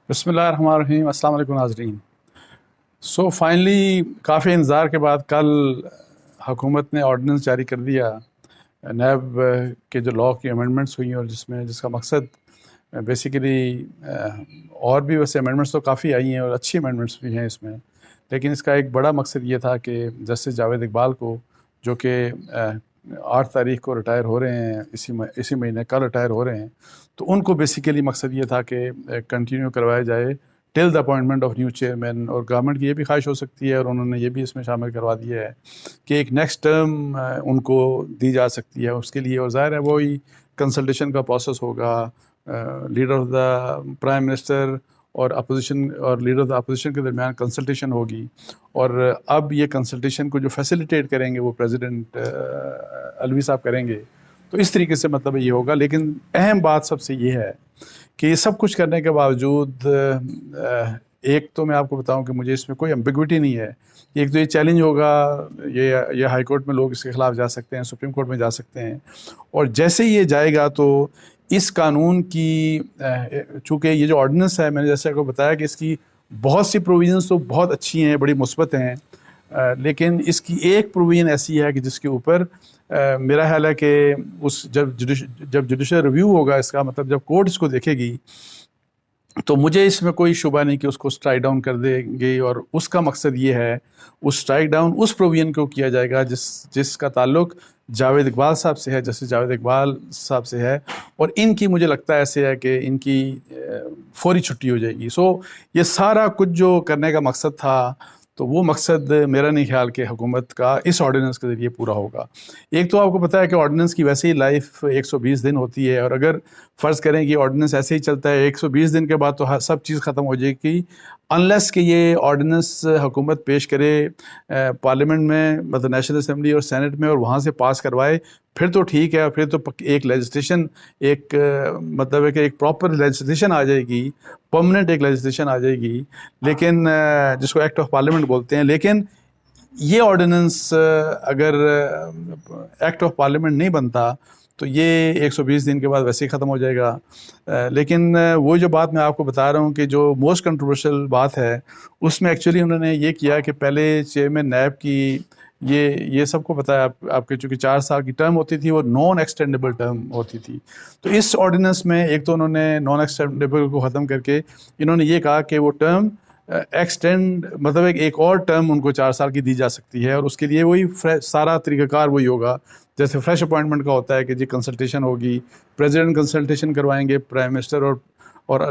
بسم اللہ الرحمن الرحیم. السلام علیکم ناظرین. فائنلی کافی انتظار کے بعد کل حکومت نے آرڈیننس جاری کر دیا نیب کے جو لاء کی امینڈمنٹس ہوئی ہیں، اور جس کا مقصد بیسیکلی اور بھی ویسے امینڈمنٹس تو کافی آئی ہیں اور اچھی امینڈمنٹس بھی ہیں اس میں، لیکن اس کا ایک بڑا مقصد یہ تھا کہ جسٹس جاوید اقبال کو، جو کہ 8 تاریخ کو ریٹائر ہو رہے ہیں، اسی مہینے کل ریٹائر ہو رہے ہیں، تو ان کو بیسیکلی مقصد یہ تھا کہ کنٹینیو کروایا جائے till the appointment of new chairman. اور گورنمنٹ کی یہ بھی خواہش ہو سکتی ہے، اور انہوں نے یہ بھی اس میں شامل کروا دیا ہے کہ ایک نیکسٹ ٹرم ان کو دی جا سکتی ہے اس کے لیے. اور ظاہر ہے وہی کنسلٹیشن کا پروسیس ہوگا، leader of the prime minister اور اپوزیشن اور لیڈر آف دا اپوزیشن کے درمیان کنسلٹیشن ہوگی. اور اب یہ کنسلٹیشن کو جو فیسیلیٹیٹ کریں گے وہ پریزیڈنٹ الوی صاحب کریں گے. تو اس طریقے سے مطلب یہ ہوگا. لیکن اہم بات سب سے یہ ہے کہ یہ سب کچھ کرنے کے باوجود ایک تو میں آپ کو بتاؤں کہ مجھے اس میں کوئی ایمبیگوٹی نہیں ہے. ایک تو یہ چیلنج ہوگا، یہ ہائی کورٹ میں لوگ اس کے خلاف جا سکتے ہیں، سپریم کورٹ میں جا سکتے ہیں، اور جیسے ہی یہ جائے گا تو اس قانون کی چونکہ یہ جو آرڈیننس ہے، میں نے جیسے آپ کو بتایا کہ اس کی بہت سی پروویژنس تو بہت اچھی ہیں، بڑی مثبت ہیں، لیکن اس کی ایک پروویژن ایسی ہے کہ جس کے اوپر میرا خیال ہے کہ جب جوڈیشل ریویو ہوگا، اس کا مطلب جب کورٹ اس کو دیکھے گی، تو مجھے اس میں کوئی شبہ نہیں کہ اس کو اسٹرائک ڈاؤن کر دے گی. اور اس کا مقصد یہ ہے، اس اسٹرائک ڈاؤن اس پروویژن کو کیا جائے گا جس کا تعلق جاوید اقبال صاحب سے ہے، جسٹس جاوید اقبال صاحب سے ہے. اور ان کی مجھے لگتا ہے ایسے ہے کہ ان کی فوری چھٹی ہو جائے گی. یہ سارا کچھ جو کرنے کا مقصد تھا، تو وہ مقصد میرا نہیں خیال کہ حکومت کا اس آرڈیننس کے ذریعے پورا ہوگا. ایک تو آپ کو پتہ ہے کہ آرڈیننس کی ویسے ہی لائف 120 دن ہوتی ہے، اور اگر فرض کریں کہ آرڈیننس ایسے ہی چلتا ہے 120 دن کے بعد تو سب چیز ختم ہو جائے گی، انلیس کہ یہ آرڈیننس حکومت پیش کرے پارلیمنٹ میں، مطلب نیشنل اسمبلی اور سینٹ میں، اور وہاں سے پاس کروائے. پھر تو ٹھیک ہے، پھر تو ایک لیجسلیشن، مطلب ہے کہ ایک پراپر لیجسلیشن آ جائے گی، پرماننٹ ایک لیجسلیشن آ جائے گی، لیکن جس کو ایکٹ آف پارلیمنٹ بولتے ہیں. لیکن یہ آرڈیننس اگر ایکٹ آف پارلیمنٹ نہیں بنتا تو یہ 120 دن کے بعد ویسے ہی ختم ہو جائے گا. لیکن وہ جو بات میں آپ کو بتا رہا ہوں کہ جو موسٹ کنٹروورشل بات ہے، اس میں ایکچولی انہوں نے یہ کیا کہ پہلے چیئرمین نیب کی یہ سب کو پتہ ہے، آپ کے چونکہ 4 سال کی ٹرم ہوتی تھی، وہ نان ایکسٹینڈیبل ٹرم ہوتی تھی. تو اس آرڈیننس میں ایک تو انہوں نے نان ایکسٹینڈیبل کو ختم کر کے انہوں نے یہ کہا کہ وہ ٹرم ایکسٹینڈ، مطلب ایک اور ٹرم ان کو 4 سال کی دی جا سکتی ہے، اور اس کے لیے وہی سارا طریقہ کار وہی ہوگا جیسے فریش اپوائنٹمنٹ کا ہوتا ہے کہ جی کنسلٹیشن ہوگی، پریزیڈنٹ کنسلٹیشن کروائیں گے پرائم منسٹر اور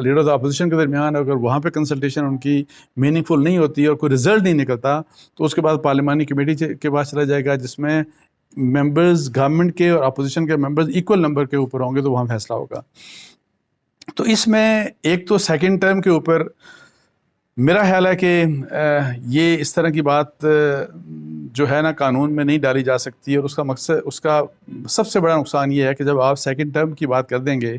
لیڈر آف دا اپوزیشن کے درمیان. اگر وہاں پہ کنسلٹیشن ان کی میننگ فل نہیں ہوتی اور کوئی رزلٹ نہیں نکلتا، تو اس کے بعد پارلیمانی کمیٹی کے پاس چلا جائے گا، جس میں ممبرز گورنمنٹ کے اور اپوزیشن کے ممبرز ایکول نمبر کے اوپر ہوں گے، تو وہاں فیصلہ ہوگا. تو اس میں ایک تو سیکنڈ ٹرم کے اوپر میرا خیال ہے کہ یہ اس طرح کی بات جو ہے نا قانون میں نہیں ڈالی جا سکتی. اور اس کا سب سے بڑا نقصان یہ ہے کہ جب آپ سیکنڈ ٹرم کی بات کر دیں گے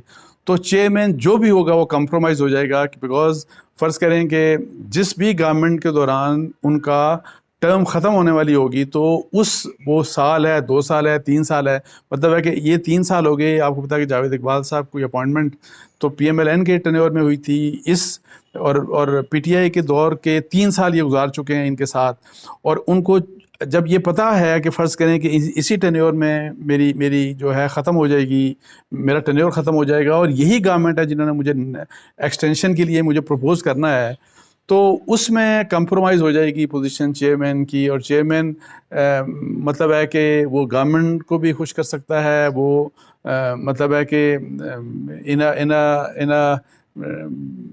تو چیئرمین جو بھی ہوگا وہ کمپرومائز ہو جائے گا. بیکاز فرض کریں کہ جس بھی گورنمنٹ کے دوران ان کا ٹرم ختم ہونے والی ہوگی، تو وہ سال ہے، 2 سال ہے، 3 سال ہے، مطلب ہے کہ یہ 3 سال ہو گئے. آپ کو پتا کہ جاوید اقبال صاحب کی اپوائنٹمنٹ تو پی ایم ایل این کے ٹینیور میں ہوئی تھی، اور پی ٹی آئی کے دور کے 3 سال یہ گزار چکے ہیں ان کے ساتھ. اور ان کو جب یہ پتہ ہے کہ فرض کریں کہ اسی ٹینیور میں میری جو ہے ختم ہو جائے گی، میرا ٹینیور ختم ہو جائے گا، اور یہی گورنمنٹ ہے جنہوں نے مجھے ایکسٹینشن کے لیے مجھے پروپوز کرنا ہے، تو اس میں کمپرومائز ہو جائے گی پوزیشن چیئرمین کی. اور چیئرمین مطلب ہے کہ وہ گورنمنٹ کو بھی خوش کر سکتا ہے، وہ مطلب ہے کہ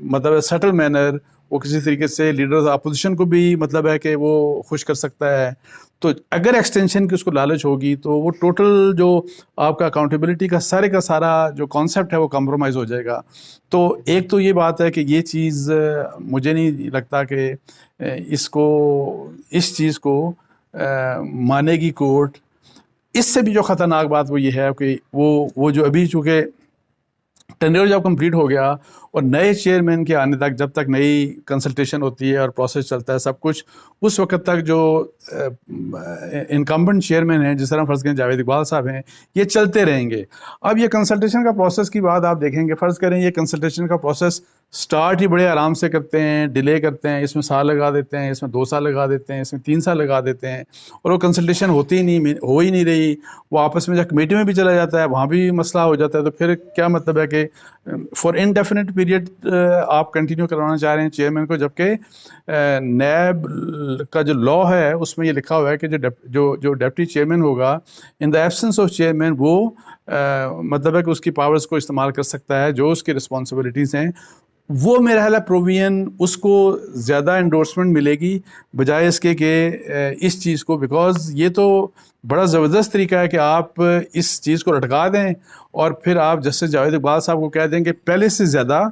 مطلب سٹل مینر وہ کسی طریقے سے لیڈر اپوزیشن کو بھی مطلب ہے کہ وہ خوش کر سکتا ہے. تو اگر ایکسٹینشن کی اس کو لالچ ہوگی تو وہ ٹوٹل جو آپ کا اکاؤنٹیبلٹی کا سارا جو کانسیپٹ ہے وہ کمپرومائز ہو جائے گا. تو ایک تو یہ بات ہے کہ یہ چیز مجھے نہیں لگتا کہ اس چیز کو مانے گی کورٹ. اس سے بھی جو خطرناک بات وہ یہ ہے کہ وہ جو ابھی چونکہ ٹینیور جب کمپلیٹ ہو گیا، اور نئے چیئرمین کے آنے تک، جب تک نئی کنسلٹیشن ہوتی ہے اور پروسیس چلتا ہے سب کچھ، اس وقت تک جو انکمبنٹ چیئرمین ہیں، جس طرح فرض کریں جاوید اقبال صاحب ہیں، یہ چلتے رہیں گے. اب یہ کنسلٹیشن کا پروسیس کی بات آپ دیکھیں گے، فرض کریں یہ کنسلٹیشن کا پروسیس سٹارٹ ہی بڑے آرام سے کرتے ہیں، ڈیلے کرتے ہیں، اس میں سال لگا دیتے ہیں، اس میں 2 سال لگا دیتے ہیں، اس میں 3 سال لگا دیتے ہیں، اور وہ کنسلٹیشن ہوتی ہی نہیں، ہو ہی نہیں رہی. وہ آپس میں جب کمیٹی میں بھی چلا جاتا ہے، وہاں بھی مسئلہ ہو جاتا ہے. تو پھر کیا مطلب ہے کہ فار انڈیفینٹ پیریڈ آپ کنٹینیو کروانا چاہ رہے ہیں چیئرمین کو، جبکہ نیب کا جو لا ہے اس میں یہ لکھا ہوا ہے کہ جو ڈپٹی چیئرمین ہوگا ان دا ایبسنس آف چیئرمین، وہ مطلب ہے کہ اس کی پاورز کو استعمال کر سکتا ہے، جو اس کی رسپانسبلٹیز ہیں. وہ میرا خیال ہے پروویژن اس کو زیادہ انڈورسمنٹ ملے گی بجائے اس کے کہ اس چیز کو، بیکاز یہ تو بڑا زبردست طریقہ ہے کہ آپ اس چیز کو لٹکا دیں اور پھر آپ جسٹس جاوید اقبال صاحب کو کہہ دیں کہ پہلے سے زیادہ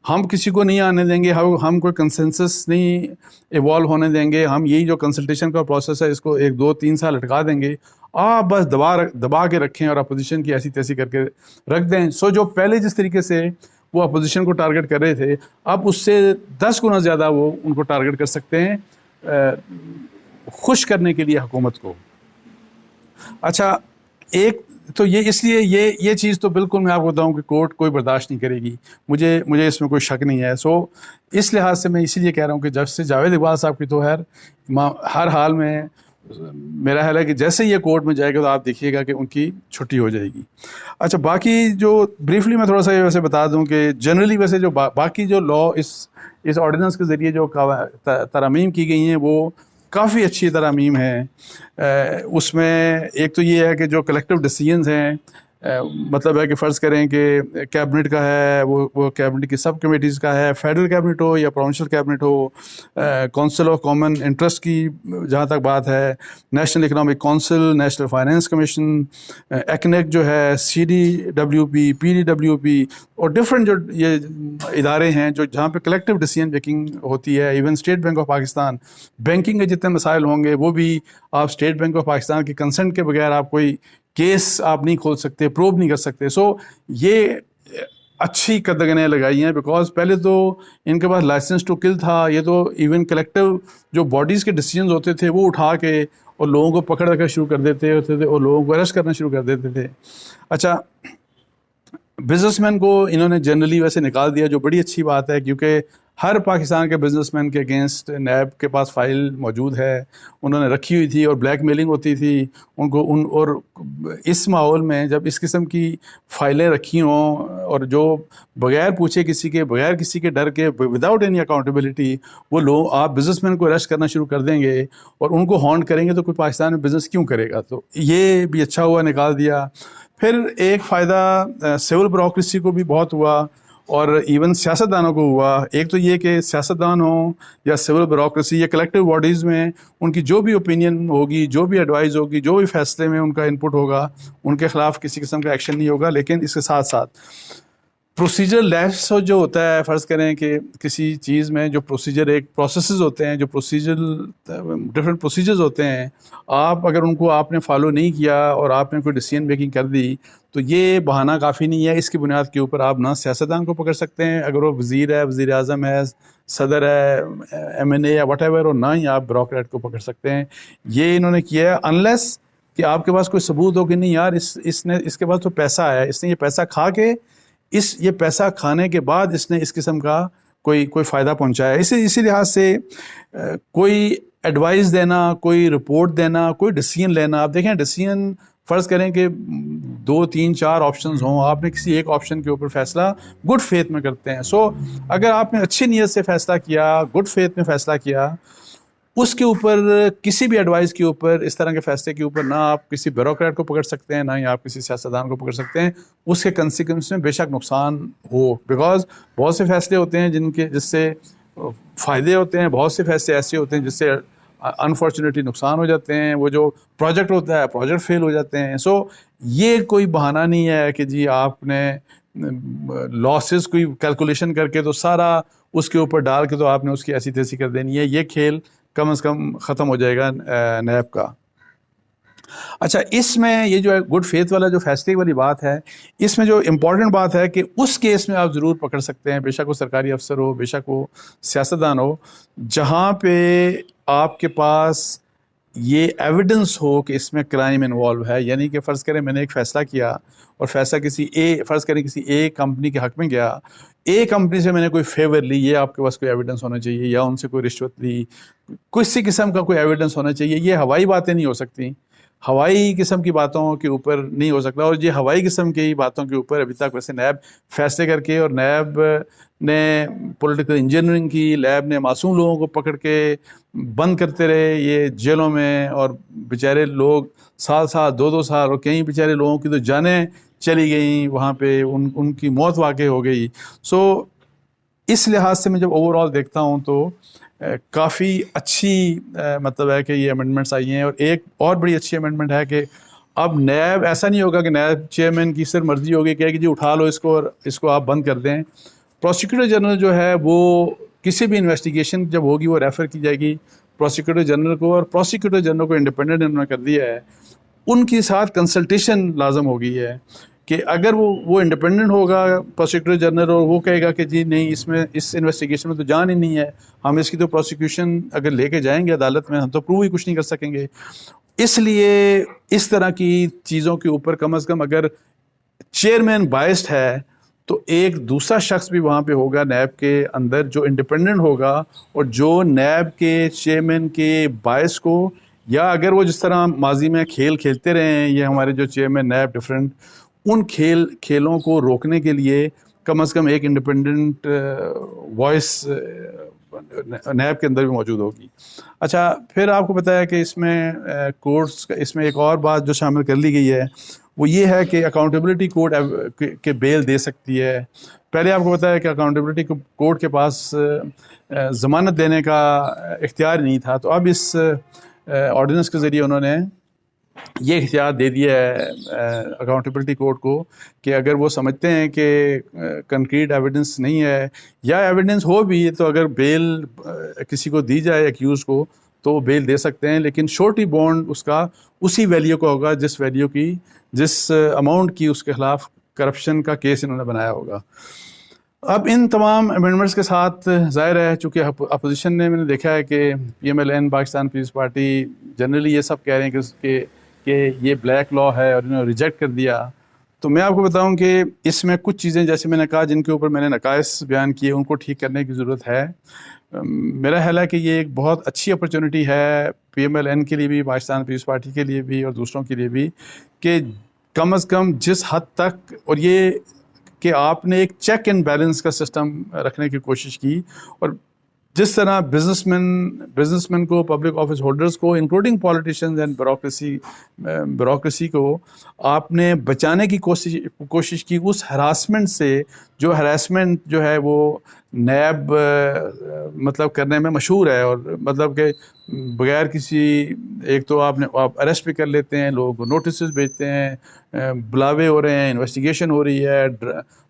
ہم کسی کو نہیں آنے دیں گے، ہم کوئی کنسنسس نہیں ایوالو ہونے دیں گے، ہم یہی جو کنسلٹیشن کا پروسیس ہے اس کو 1 2 3 سال لٹکا دیں گے، آپ بس دبا کے رکھیں اور اپوزیشن کی ایسی تیسی کر کے رکھ دیں. سو جو پہلے جس طریقے سے وہ اپوزیشن کو ٹارگٹ کر رہے تھے، اب اس سے 10 گنا زیادہ وہ ان کو ٹارگٹ کر سکتے ہیں خوش کرنے کے لیے حکومت کو. اچھا، ایک تو یہ اس لیے یہ چیز تو بالکل میں آپ کو بتاؤں کہ کورٹ کوئی برداشت نہیں کرے گی، مجھے اس میں کوئی شک نہیں ہے. سو اس لحاظ سے میں اسی لیے کہہ رہا ہوں کہ جسٹس جاوید اقبال صاحب کی تو ہر حال میں میرا خیال ہے کہ جیسے یہ کورٹ میں جائے گا تو آپ دیکھیے گا کہ ان کی چھٹی ہو جائے گی. اچھا، باقی جو بریفلی میں تھوڑا سا یہ ویسے بتا دوں کہ جنرلی ویسے جو باقی جو لا اس آرڈیننس کے ذریعے جو ترامیم کی گئی ہیں وہ کافی اچھی ترامیم ہیں. اس میں ایک تو یہ ہے کہ جو کلیکٹیو ڈیسیژنز ہیں، مطلب ہے کہ فرض کریں کہ کیبنٹ کا ہے، وہ کیبنٹ کی سب کمیٹیز کا ہے، فیڈرل کیبنٹ ہو یا پروونشل کیبنٹ ہو، کونسل آف کامن انٹرسٹ کی جہاں تک بات ہے، national economic council, national finance commission, ایکنیک جو ہے، CDWP، PDWP اور ڈفرینٹ جو یہ ادارے ہیں جو جہاں پہ کلیکٹیو ڈیسیژن میکنگ ہوتی ہے. Even state bank of Pakistan, banking کے جتنے مسائل ہوں گے وہ بھی آپ اسٹیٹ بینک آف پاکستان کی کنسنٹ کے بغیر آپ کوئی کیس آپ نہیں کھول سکتے، پروب نہیں کر سکتے. سو یہ اچھی قدغنیں لگائی ہیں، بیکاز پہلے تو ان کے پاس لائسنس ٹو کل تھا. یہ تو ایون کلیکٹیو جو باڈیز کے ڈیسیژنز ہوتے تھے وہ اٹھا کے اور لوگوں کو پکڑ کر شروع کر دیتے ہوتے تھے اور لوگوں کو اریسٹ کرنا شروع کر دیتے تھے. اچھا، بزنس مین کو انہوں نے جنرلی ویسے نکال دیا، جو بڑی اچھی بات ہے، کیونکہ ہر پاکستان کے بزنس مین کے اگینسٹ نیب کے پاس فائل موجود ہے، انہوں نے رکھی ہوئی تھی اور بلیک میلنگ ہوتی تھی ان کو. اور اس ماحول میں جب اس قسم کی فائلیں رکھی ہوں اور جو بغیر پوچھے کسی کے، بغیر کسی کے ڈر کے، وداؤٹ اینی اکاؤنٹیبلٹی وہ لوگ آپ بزنس مین کو اریسٹ کرنا شروع کر دیں گے اور ان کو ہانٹ کریں گے، تو کوئی پاکستان میں بزنس کیوں کرے گا؟ تو یہ بھی اچھا ہوا، نکال دیا. پھر ایک فائدہ سول بیوروکریسی کو بھی بہت ہوا اور ایون سیاستدانوں کو ہوا. ایک تو یہ کہ سیاستدان ہوں یا سول بیوروکریسی یا کلیکٹیو باڈیز میں ان کی جو بھی اوپینین ہوگی، جو بھی ایڈوائز ہوگی، جو بھی فیصلے میں ان کا انپٹ ہوگا، ان کے خلاف کسی قسم کا ایکشن نہیں ہوگا. لیکن اس کے ساتھ ساتھ پروسیجر لیس جو ہوتا ہے، فرض کریں کہ کسی چیز میں جو پروسیجر ایک پروسیسز ہوتے ہیں، جو ڈفرینٹ پروسیجرز ہوتے ہیں، آپ اگر ان کو آپ نے فالو نہیں کیا اور آپ نے کوئی ڈیسیژن میکنگ کر دی تو یہ بہانہ کافی نہیں ہے. اس کی بنیاد کے اوپر آپ نہ سیاستدان کو پکڑ سکتے ہیں اگر وہ وزیر ہے، وزیر اعظم ہے، صدر ہے، MNA یا واٹ ایور، اور نہ ہی آپ بیوروکریٹ کو پکڑ سکتے ہیں. یہ انہوں نے کیا ہے انلیس کہ آپ کے پاس کوئی ثبوت ہو کہ نہیں یار اس کے پاس تو پیسہ ہے، اس نے یہ پیسہ کھا کے یہ پیسہ کھانے کے بعد اس نے اس قسم کا کوئی فائدہ پہنچایا. اسی لحاظ سے کوئی ایڈوائز دینا، کوئی رپورٹ دینا، کوئی ڈیسیژن لینا. آپ دیکھیں ڈیسیژن فرض کریں کہ 2 3 4 آپشنز ہوں، آپ نے کسی ایک آپشن کے اوپر فیصلہ گڈ فیتھ میں کرتے ہیں. سو اگر آپ نے اچھی نیت سے فیصلہ کیا، گڈ فیتھ میں فیصلہ کیا، اس کے اوپر کسی بھی ایڈوائز کے اوپر، اس طرح کے فیصلے کے اوپر نہ آپ کسی بیوروکریٹ کو پکڑ سکتے ہیں، نہ ہی آپ کسی سیاستدان کو پکڑ سکتے ہیں. اس کے کنسیکوینس میں بے شک نقصان ہو، بیکاز بہت سے فیصلے ہوتے ہیں جس سے فائدے ہوتے ہیں، بہت سے فیصلے ایسے ہوتے ہیں جس سے انفارچونیٹلی نقصان ہو جاتے ہیں. وہ جو پروجیکٹ ہوتا ہے، پروجیکٹ فیل ہو جاتے ہیں. سو یہ کوئی بہانہ نہیں ہے کہ جی آپ نے لاسز کوئی کیلکولیشن کر کے تو سارا اس کے اوپر ڈال کے تو آپ نے اس کی ایسی تیسی کر دینی ہے. یہ کھیل کم از کم ختم ہو جائے گا نیب کا. اچھا، اس میں یہ جو ہے گڈ فیتھ والا جو فیصلے والی بات ہے، اس میں جو امپورٹنٹ بات ہے کہ اس کیس میں آپ ضرور پکڑ سکتے ہیں، بے شک وہ سرکاری افسر ہو، بے شک وہ سیاستدان ہو، جہاں پہ آپ کے پاس یہ ایویڈنس ہو کہ اس میں کرائم انوالو ہے. یعنی کہ فرض کریں میں نے ایک فیصلہ کیا اور فیصلہ فرض کریں کسی ایک کمپنی کے حق میں گیا، ایک کمپنی سے میں نے کوئی فیور لی، یہ آپ کے پاس کوئی ایویڈنس ہونا چاہیے، یا ان سے کوئی رشوت لی، کسی قسم کا کوئی ایویڈنس ہونا چاہیے. یہ ہوائی باتیں نہیں ہو سکتی، ہوائی قسم کی باتوں کے اوپر نہیں ہو سکتا. اور یہ ہوائی قسم کی باتوں کے اوپر ابھی تک ویسے نیب فیصلے کر کے، اور نیب نے پولیٹیکل انجینئرنگ کی، نیب نے معصوم لوگوں کو پکڑ کے بند کرتے رہے یہ جیلوں میں، اور بیچارے لوگ سال 2 سال، اور کئی بیچارے لوگوں کی تو جانیں چلی گئیں وہاں پہ، ان کی موت واقع ہو گئی. سو اس لحاظ سے میں جب اوور آل دیکھتا ہوں تو کافی اچھی مطلب ہے کہ یہ امینڈمنٹس آئی ہیں. اور ایک اور بڑی اچھی امینڈمنٹ ہے کہ اب نیب ایسا نہیں ہوگا کہ نیب چیئرمین کی صرف مرضی ہوگی کہ جی اٹھا لو اس کو اور اس کو آپ بند کر دیں. پروسیکیوٹر جنرل جو ہے وہ کسی بھی انویسٹیگیشن جب ہوگی وہ ریفر کی جائے گی پروسیکیوٹر جنرل کو، اور پروسیکیوٹر جنرل کو انڈیپینڈنٹ انہوں نے کر دیا ہے. ان کے ساتھ کنسلٹیشن لازم ہو گئی ہے کہ اگر وہ انڈیپینڈنٹ ہوگا پروسیکیوٹر جنرل، اور وہ کہے گا کہ جی نہیں اس انویسٹیگیشن میں تو جان ہی نہیں ہے، ہم اس کی تو پروسیکیوشن اگر لے کے جائیں گے عدالت میں، ہم تو پروو ہی کچھ نہیں کر سکیں گے. اس لیے اس طرح کی چیزوں کے اوپر کم از کم اگر چیئرمین بائسڈ ہے تو ایک دوسرا شخص بھی وہاں پہ ہوگا نیب کے اندر جو انڈیپینڈنٹ ہوگا، اور جو نیب کے چیئرمین کے باعث کو، یا اگر وہ جس طرح ماضی میں کھیل کھیلتے رہے ہیں یہ ہمارے جو چیئرمین نیب ڈفرینٹ، ان کھیلوں کو روکنے کے لیے کم از کم ایک انڈیپینڈنٹ وائس نیب کے اندر بھی موجود ہوگی. اچھا، پھر آپ کو پتہ ہے کہ اس میں کورٹس کا، اس میں ایک اور بات جو شامل کر لی گئی ہے وہ یہ ہے کہ اکاؤنٹیبلٹی کورٹ کے بیل دے سکتی ہے. پہلے آپ کو پتہ ہے کہ اکاؤنٹیبلٹی کورٹ کے پاس ضمانت دینے کا اختیار نہیں تھا، تو اب اس آرڈیننس کے ذریعے انہوں نے یہ اختیار دے دیا ہے اکاؤنٹیبلٹی کورٹ کو کہ اگر وہ سمجھتے ہیں کہ کنکریٹ ایویڈنس نہیں ہے، یا ایویڈنس ہو بھی تو اگر بیل کسی کو دی جائے ایکیوز کو تو وہ بیل دے سکتے ہیں، لیکن شورٹی بانڈ اس کا اسی ویلیو کا ہوگا جس اماؤنٹ کی اس کے خلاف کرپشن کا کیس انہوں نے بنایا ہوگا. اب ان تمام امینڈمنٹس کے ساتھ ظاہر ہے چونکہ اپوزیشن نے، میں نے دیکھا ہے کہ P M L N Pakistan Peoples Party generally یہ سب کہہ رہے ہیں کہ یہ بلیک لا ہے اور انہوں نے ریجیکٹ کر دیا. تو میں آپ کو بتاؤں کہ اس میں کچھ چیزیں جیسے میں نے کہا جن کے اوپر میں نے نقائص بیان کیے ان کو ٹھیک کرنے کی ضرورت ہے. میرا خیال ہے کہ یہ ایک بہت اچھی اپرچونٹی ہے پی ایم ایل این کے لیے بھی، پاکستان پیپلز پارٹی کے لیے بھی، اور دوسروں کے لیے بھی، کہ کم از کم جس حد تک، اور یہ کہ آپ نے ایک چیک اینڈ بیلنس کا سسٹم رکھنے کی کوشش کی، اور جس طرح بزنس مین کو، پبلک آفس ہولڈرز کو، انکلوڈنگ پالیٹیشنز اینڈ بیوروکریسی کو آپ نے بچانے کی کوشش کی اس ہراسمنٹ سے، جو ہراسمنٹ جو ہے وہ نیب مطلب کرنے میں مشہور ہے، اور مطلب کہ بغیر کسی، ایک تو آپ اریسٹ بھی کر لیتے ہیں، لوگوں کو نوٹسز بھیجتے ہیں، بلاوے ہو رہے ہیں، انویسٹیگیشن ہو رہی ہے.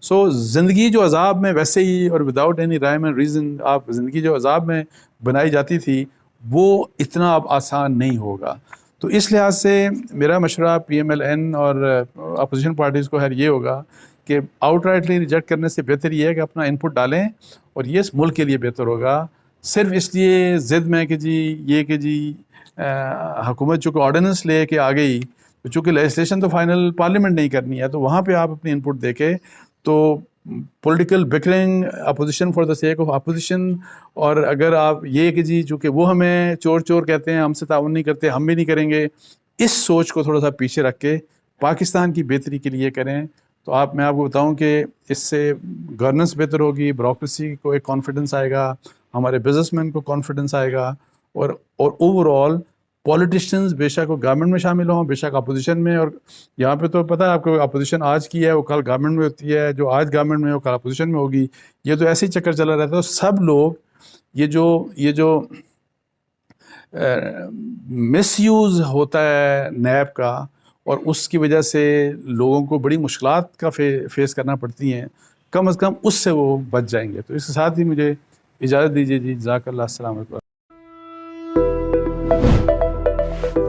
سو زندگی جو عذاب میں ویسے ہی، اور without any rhyme and reason, آپ زندگی جو عذاب میں بنائی جاتی تھی وہ اتنا اب آسان نہیں ہوگا. تو اس لحاظ سے میرا مشورہ پی ایم ایل این اور اپوزیشن پارٹیز کو یہ ہوگا کہ آؤٹ رائٹلی ریجیکٹ کرنے سے بہتر یہ ہے کہ اپنا انپٹ ڈالیں، اور یہ اس ملک کے لیے بہتر ہوگا. صرف اس لیے ضد میں کہ جی حکومت چونکہ آرڈیننس لے کے آ گئی، تو چونکہ لیجسلیشن تو فائنل پارلیمنٹ نہیں کرنی ہے، تو وہاں پہ آپ اپنی انپٹ دے کے، تو political بکرنگ، opposition for the sake of opposition, اور اگر آپ یہ کہ جی چونکہ وہ ہمیں چور کہتے ہیں، ہم سے تعاون نہیں کرتے، ہم بھی نہیں کریں گے، اس سوچ کو تھوڑا سا پیچھے رکھ کے پاکستان کی بہتری کے لیے کریں، تو میں آپ کو بتاؤں کہ اس سے گورننس بہتر ہوگی، بیوروکریسی کو ایک کانفیڈنس آئے گا، ہمارے بزنس مین کو کانفیڈنس آئے گا، اور اوور آل پولیٹیشینز بے شک وہ گورنمنٹ میں شامل ہوں، بے شک اپوزیشن میں. اور یہاں پہ تو پتہ ہے آپ کو، اپوزیشن آج کی ہے وہ کل گورنمنٹ میں ہوتی ہے، جو آج گورنمنٹ میں وہ کل اپوزیشن میں ہوگی، یہ تو ایسے ہی چکر چلا رہتا ہے. سب لوگ یہ جو مس یوز ہوتا ہے نیب کا، اور اس کی وجہ سے لوگوں کو بڑی مشکلات کا فیس کرنا پڑتی ہیں، کم از کم اس سے وہ بچ جائیں گے. تو اس کے ساتھ ہی مجھے اجازت دیجیے جی. جزاک اللہ. السلام علیکم.